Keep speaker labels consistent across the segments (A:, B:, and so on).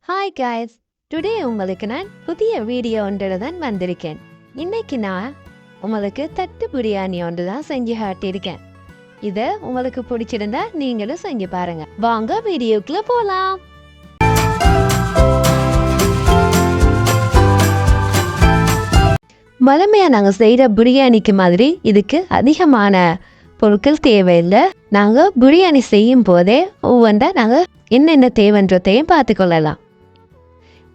A: Hi guys, today உங்களுக்கு நான் புதிய வீடியோ ஒன்று தான் வந்திருக்கேன். இன்னைக்கு நான் உங்களுக்கு தட்டு பிரியாணி ஒன்று தான் செஞ்சு காட்டியிருக்கேன். இதை உங்களுக்கு பிடிச்சிருந்தா நீங்களும் செஞ்சு பாருங்க. வாங்க வீடியோக்குள்ள போலாம். வளமையா நாங்கள் செய்கிற பிரியாணிக்கு மாதிரி இதுக்கு அதிகமான பொருட்கள் தேவையில்லை. நாங்கள் பிரியாணி செய்யும் போதே ஒவ்வொன்றா நாங்கள் என்னென்ன தேவைன்றதையும் பார்த்துக்கொள்ளலாம்.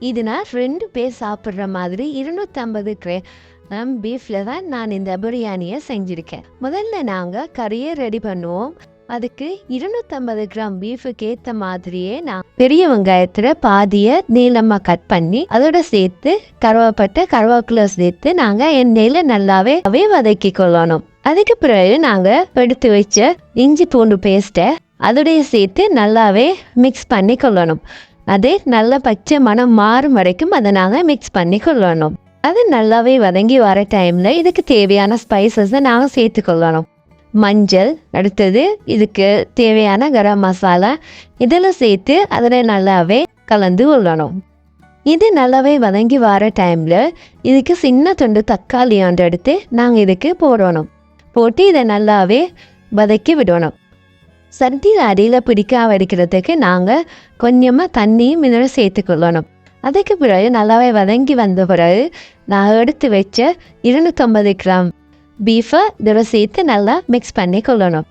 A: இது நான் 2 பேர் சாப்பிட்ற மாதிரி 250 கிராம் பீஃபில் தான் நான் இந்த பிரியாணியை செஞ்சுருக்கேன். முதல்ல நாங்கள் கறியை ரெடி பண்ணுவோம். அதுக்கு 250 கிராம் பீஃபுக்கு ஏற்ற மாதிரியே நான் பெரிய வெங்காயத்தில் பாதியை நீளமாக கட் பண்ணி அதோட சேர்த்து கருவேப்பிலை சேர்த்து நாங்கள் எண்ணெயில் நல்லாவே வதக்கி கொள்ளணும். அதுக்கு பிறகு நாங்கள் எடுத்து வச்ச இஞ்சி பூண்டு பேஸ்ட்டை அதோடைய சேர்த்து நல்லாவே மிக்ஸ் பண்ணி கொள்ளணும். அது நல்ல பச்சை மனம் மாறும் வரைக்கும் அதை நாங்கள் மிக்ஸ் பண்ணி கொள்ளணும். அது நல்லாவே வதங்கி வர டைமில் இதுக்கு தேவையான ஸ்பைசஸை நாங்கள் சேர்த்து கொள்ளணும். மஞ்சள், அடுத்தது இதுக்கு தேவையான கரம் மசாலா இதெல்லாம் சேர்த்து அதில் நல்லாவே கலந்து கொள்ளணும். இது நல்லாவே வதங்கி வர டைமில் இதுக்கு சின்ன துண்டு தக்காளி ஒன்று எடுத்து நாங்கள் இதுக்கு போட்டு இதை நல்லாவே வதக்கி விடணும். சட்டியில் அடியில் பிடிக்காம இருக்கிறதுக்கு நாங்கள் கொஞ்சமாக தண்ணியும் இதோட சேர்த்துக்கொள்ளணும். அதுக்கு பிறகு நல்லாவே வதங்கி வந்த பிறகு நான் எடுத்து வச்ச 250 கிராம் பீஃபை இதோட சேர்த்து நல்லா மிக்ஸ் பண்ணி கொள்ளணும்.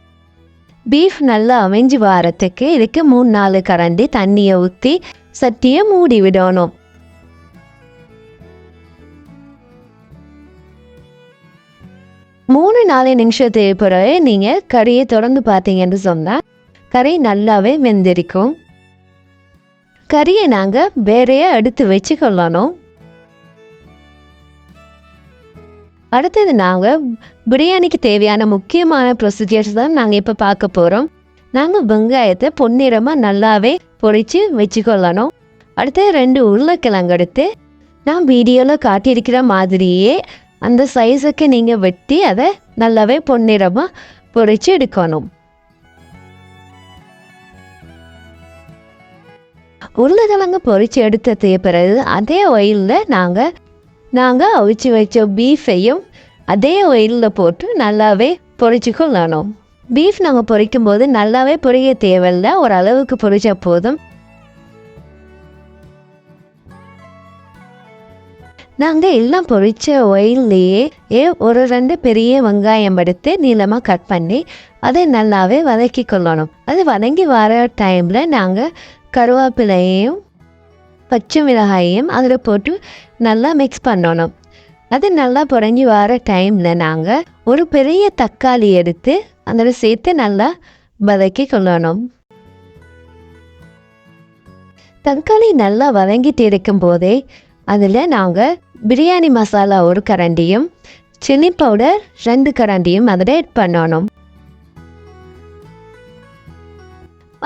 A: பீஃப் நல்லா அமைஞ்சு வாரத்துக்கு இதுக்கு 3-4 கரண்டி தண்ணியை ஊற்றி சட்டியை மூடி விடணும். மூணு 4 நிமிஷத்துக்கு பிறகு நீங்கள் கறியை திறந்து பார்த்தீங்கன்னு சொன்னால் கறி நல்லாவே வெந்திருக்கும். கறியை நாங்கள் வேறையே எடுத்து வச்சு கொள்ளணும். அடுத்தது நாங்கள் பிரியாணிக்கு தேவையான முக்கியமான ப்ரொசீஜர்ஸ் தான் நாங்கள் இப்போ பார்க்க போகிறோம். நாங்கள் வெங்காயத்தை பொன்னிறமாக நல்லாவே பொரித்து வச்சுக்கொள்ளணும். அடுத்து 2 உருளைக்கிழங்கு எடுத்து நான் வீடியோவில் காட்டியிருக்கிற மாதிரியே அந்த சைஸுக்கு நீங்கள் வெட்டி அதை நல்லாவே பொன்னிறமாக பொரித்து எடுக்கணும். உருளைக்கிழங்கு பொரித்து எடுத்தது பிறகு அதே ஆயிலில் நாங்கள் அவிச்சு வச்ச பீஃபையும் அதே ஆயிலில் போட்டு நல்லாவே பொரிச்சு கொள்ளணும். பீஃப் நாங்கள் பொரிக்கும் போது நல்லாவே பொரிய தேவையில்லை, ஓரளவுக்கு பொரிச்ச போதும். நாங்கள் எல்லாம் பொரிச்ச ஆயில்லையே ஒரு 2 பெரிய வெங்காயம் எடுத்து நீளமாக கட் பண்ணி அதை நல்லாவே வதக்கி கொள்ளணும். அது வதங்கி வர டைமில் நாங்கள் கருவேப்பிலையும் பச்சை மிளகாயையும் அதில் போட்டு நல்லா மிக்ஸ் பண்ணணும். அது நல்லா பொரிஞ்சு வர டைமில் நாங்கள் ஒரு பெரிய தக்காளி எடுத்து அதில் சேர்த்து நல்லா வதக்கி கொள்ளணும். தக்காளி நல்லா வதங்கிட்டு இருக்கும் போதே அதில் நாங்கள் பிரியாணி மசாலா 1 கரண்டியும் சில்லி பவுடர் 2 கரண்டியும் அதில் ஆட் பண்ணணும்.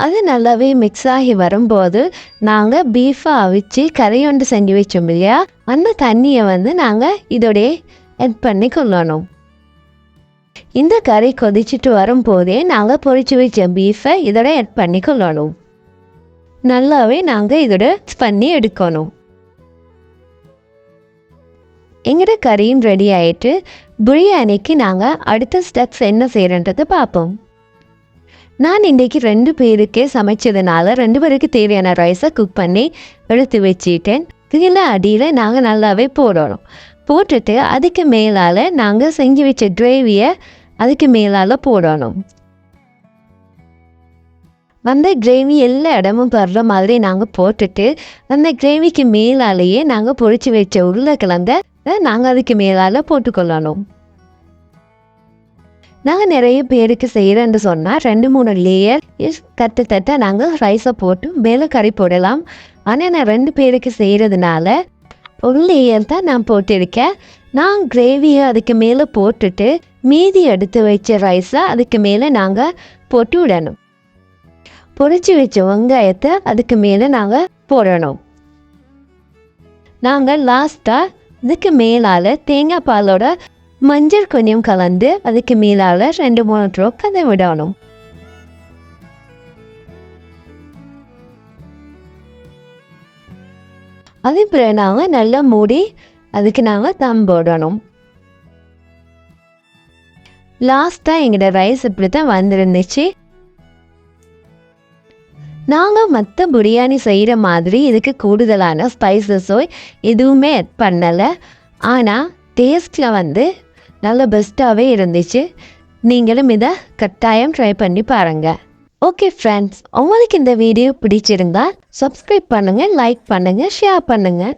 A: அது நல்லாவே மிக்ஸ் ஆகி வரும்போது நாங்கள் பீஃபை அவிச்சு கறி ஒன்று செஞ்சு வச்சோம் இல்லையா, அந்த தண்ணியை நாங்கள் இதோடைய ஆட் பண்ணி கொள்ளணும். இந்த கறி கொதிச்சுட்டு வரும்போதே நாங்கள் பொரிச்சு வச்ச பீஃபை இதோட ஆட் பண்ணி கொள்ளணும். நல்லாவே நாங்கள் இதோட மிக்ஸ் பண்ணி எடுக்கணும். எங்களோட கறியும் ரெடி ஆகிட்டு பிரியாணிக்கு நாங்கள் அடுத்த ஸ்டெப்ஸ் என்ன செய்கிறன்றதை பார்ப்போம். நான் இன்றைக்கி 2 பேருக்கே சமைச்சதுனால 2 பேருக்கு தேவையான ரைஸை குக் பண்ணி எடுத்து வச்சுட்டேன். கீழே அடியில் நாங்கள் நல்லாவே போடணும். போட்டுட்டு அதுக்கு மேலால் நாங்கள் செஞ்சு வச்ச கிரேவியை அதுக்கு மேலால் போடணும். அந்த கிரேவி எல்லா இடமும் படுற மாதிரி நாங்கள் போட்டுட்டு அந்த கிரேவிக்கு மேலாலேயே நாங்கள் பொரிச்சு வச்ச உருளைக்கிழங்க நாங்கள் அதுக்கு மேலால் போட்டுக்கொள்ளணும். நாங்கள் நிறைய பேருக்கு செய்கிறேன்னு சொன்னால் 2-3 லேயர் தட்ட நாங்கள் ரைஸை போட்டு மேலே கறி போடலாம். ஆனால் நான் 2 பேருக்கு செய்கிறதுனால 1 லேயர் தான் நான் போட்டிருக்கேன். நான் கிரேவியை அதுக்கு மேலே போட்டுட்டு மீதி எடுத்து வச்ச ரைஸை அதுக்கு மேலே நாங்கள் போட்டு விடணும். பொரிச்சு வச்ச வெங்காயத்தை அதுக்கு மேலே நாங்கள் போடணும். நாங்கள் லாஸ்ட்டாக இதுக்கு மேலால் தேங்காய் பாலோட மஞ்சள் கொஞ்சம் கலந்து அதுக்கு மேலால் 2-3 ட்ரோப் அதை விடணும். அதே பிறகு நாங்கள் நல்லா மூடி அதுக்கு நாங்கள் தம் போடணும். லாஸ்ட்டாக எங்களோட ரைஸ் இப்படி தான் வந்திருந்துச்சு. நாங்கள் மற்ற பிரியாணி செய்கிற மாதிரி இதுக்கு கூடுதலான ஸ்பைசஸோ எதுவுமே ஆட் பண்ணலை. ஆனால் டேஸ்ட்டில் நல்ல பெஸ்ட்டாகவே இருந்துச்சு. நீங்களும் இதை கட்டாயம் ட்ரை பண்ணி பாருங்கள். ஓகே ஃப்ரெண்ட்ஸ், உங்களுக்கு இந்த வீடியோ பிடிச்சிருந்தா சப்ஸ்கிரைப் பண்ணுங்கள், லைக் பண்ணுங்கள், ஷேர் பண்ணுங்கள்.